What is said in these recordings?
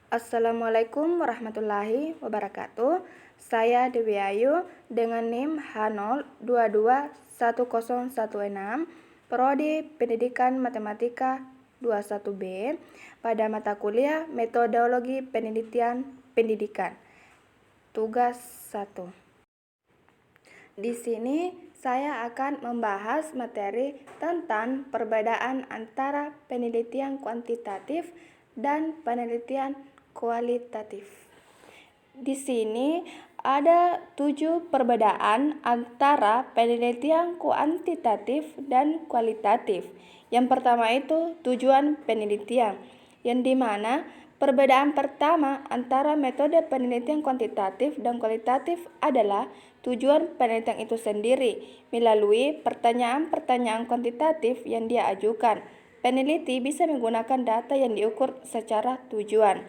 Assalamualaikum warahmatullahi wabarakatuh. Saya Dewi Ayu dengan NIM H02210116, Prodi Pendidikan Matematika 21B pada mata kuliah Metodologi Penelitian Pendidikan. Tugas 1. Di sini saya akan membahas materi tentang perbedaan antara penelitian kuantitatif dan penelitian kualitatif. Di sini ada 7 perbedaan antara penelitian kuantitatif dan kualitatif. Yang pertama itu tujuan penelitian, yang dimana perbedaan pertama antara metode penelitian kuantitatif dan kualitatif adalah tujuan penelitian itu sendiri melalui pertanyaan-pertanyaan kuantitatif yang dia ajukan. Peneliti bisa menggunakan data yang diukur secara tujuan.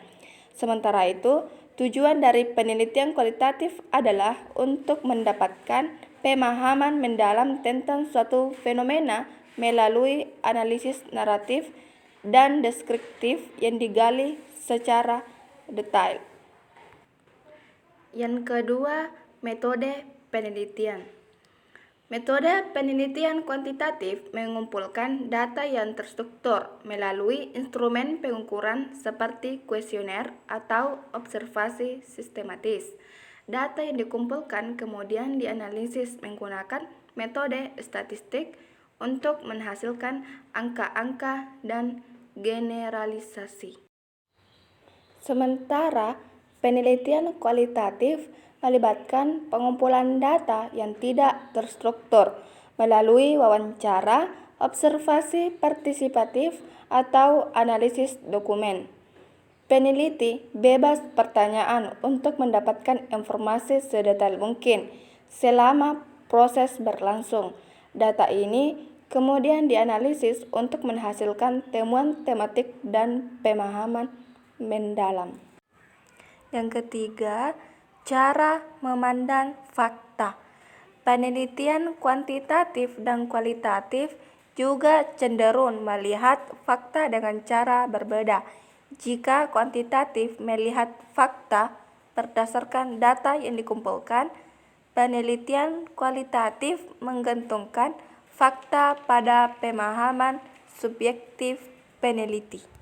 Sementara itu, tujuan dari penelitian kualitatif adalah untuk mendapatkan pemahaman mendalam tentang suatu fenomena melalui analisis naratif dan deskriptif yang digali secara detail. Yang kedua, metode penelitian. Metode penelitian kuantitatif mengumpulkan data yang terstruktur melalui instrumen pengukuran seperti kuesioner atau observasi sistematis. Data yang dikumpulkan kemudian dianalisis menggunakan metode statistik untuk menghasilkan angka-angka dan generalisasi. Sementara penelitian kualitatif melibatkan pengumpulan data yang tidak terstruktur melalui wawancara, observasi partisipatif, atau analisis dokumen. Peneliti bebas pertanyaan untuk mendapatkan informasi sedetail mungkin selama proses berlangsung. Data ini kemudian dianalisis untuk menghasilkan temuan tematik dan pemahaman mendalam. Yang ketiga, cara memandang fakta. Penelitian kuantitatif dan kualitatif juga cenderung melihat fakta dengan cara berbeda. Jika kuantitatif melihat fakta berdasarkan data yang dikumpulkan, penelitian kualitatif menggantungkan fakta pada pemahaman subjektif peneliti.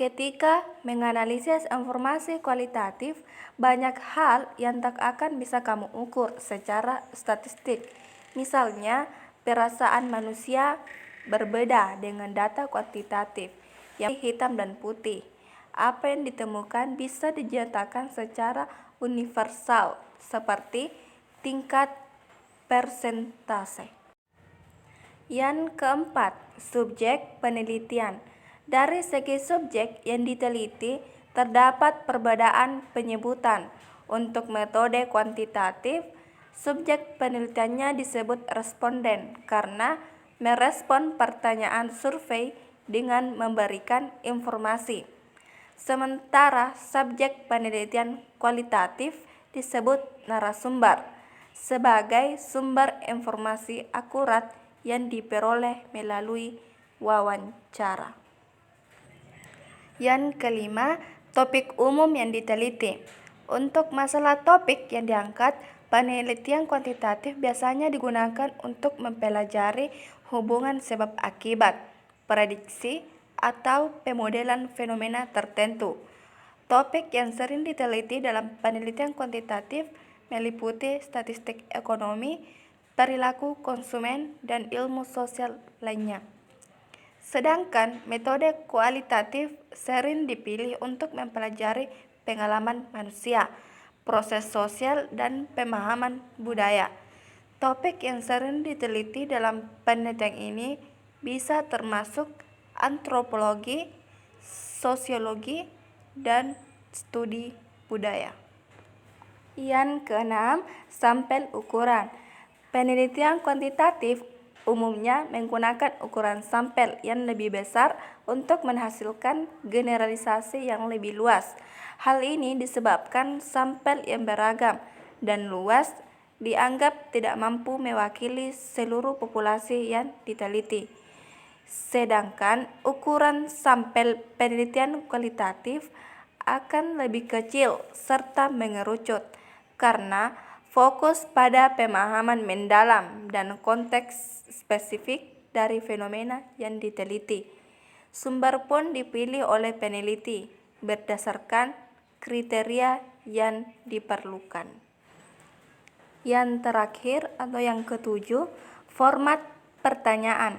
Ketika menganalisis informasi kualitatif, banyak hal yang tak akan bisa kamu ukur secara statistik. Misalnya, perasaan manusia berbeda dengan data kuantitatif yang hitam dan putih. Apa yang ditemukan bisa dinyatakan secara universal, seperti tingkat persentase. Yang keempat, subjek penelitian. Dari segi subjek yang diteliti, terdapat perbedaan penyebutan. Untuk metode kuantitatif, subjek penelitiannya disebut responden karena merespon pertanyaan survei dengan memberikan informasi. Sementara subjek penelitian kualitatif disebut narasumber sebagai sumber informasi akurat yang diperoleh melalui wawancara. Yang kelima, topik umum yang diteliti. Untuk masalah topik yang diangkat, penelitian kuantitatif biasanya digunakan untuk mempelajari hubungan sebab akibat, prediksi, atau pemodelan fenomena tertentu. Topik yang sering diteliti dalam penelitian kuantitatif meliputi statistik ekonomi, perilaku konsumen, dan ilmu sosial lainnya. Sedangkan metode kualitatif sering dipilih untuk mempelajari pengalaman manusia, proses sosial, dan pemahaman budaya. Topik yang sering diteliti dalam penelitian ini bisa termasuk antropologi, sosiologi, dan studi budaya. Yang keenam, sampel ukuran. Penelitian kuantitatif umumnya menggunakan ukuran sampel yang lebih besar untuk menghasilkan generalisasi yang lebih luas. Hal ini disebabkan sampel yang beragam dan luas dianggap tidak mampu mewakili seluruh populasi yang diteliti. Sedangkan ukuran sampel penelitian kualitatif akan lebih kecil serta mengerucut karena fokus pada pemahaman mendalam dan konteks spesifik dari fenomena yang diteliti. Sumber pun dipilih oleh peneliti berdasarkan kriteria yang diperlukan. Yang terakhir atau yang ketujuh, format pertanyaan.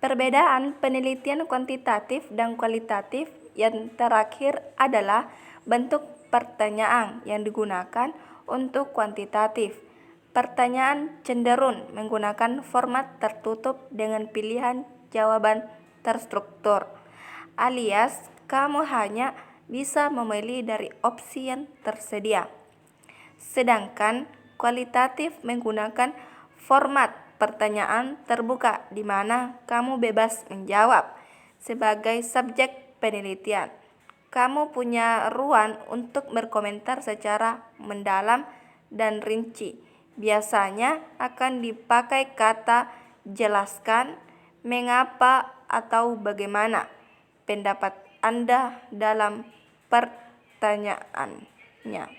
Perbedaan penelitian kuantitatif dan kualitatif yang terakhir adalah bentuk pertanyaan yang digunakan untuk kuantitatif. Pertanyaan cenderung menggunakan format tertutup dengan pilihan jawaban terstruktur, alias kamu hanya bisa memilih dari opsi yang tersedia. Sedangkan kualitatif menggunakan format pertanyaan terbuka di mana kamu bebas menjawab. Sebagai subjek penelitian, kamu punya ruang untuk berkomentar secara mendalam dan rinci. Biasanya akan dipakai kata jelaskan, mengapa, atau bagaimana pendapat Anda dalam pertanyaannya.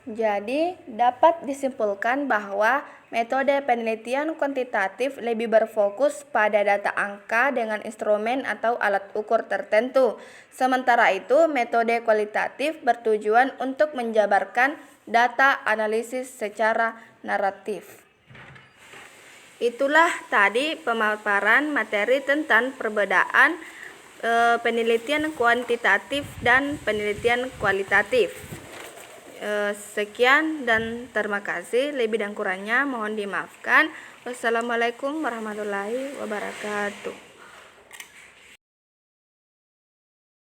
Jadi, dapat disimpulkan bahwa metode penelitian kuantitatif lebih berfokus pada data angka dengan instrumen atau alat ukur tertentu. Sementara itu, metode kualitatif bertujuan untuk menjabarkan data analisis secara naratif. Itulah tadi pemaparan materi tentang perbedaan penelitian kuantitatif dan penelitian kualitatif. Sekian dan terima kasih. Lebih dan kurangnya mohon dimaafkan. Wassalamualaikum warahmatullahi wabarakatuh.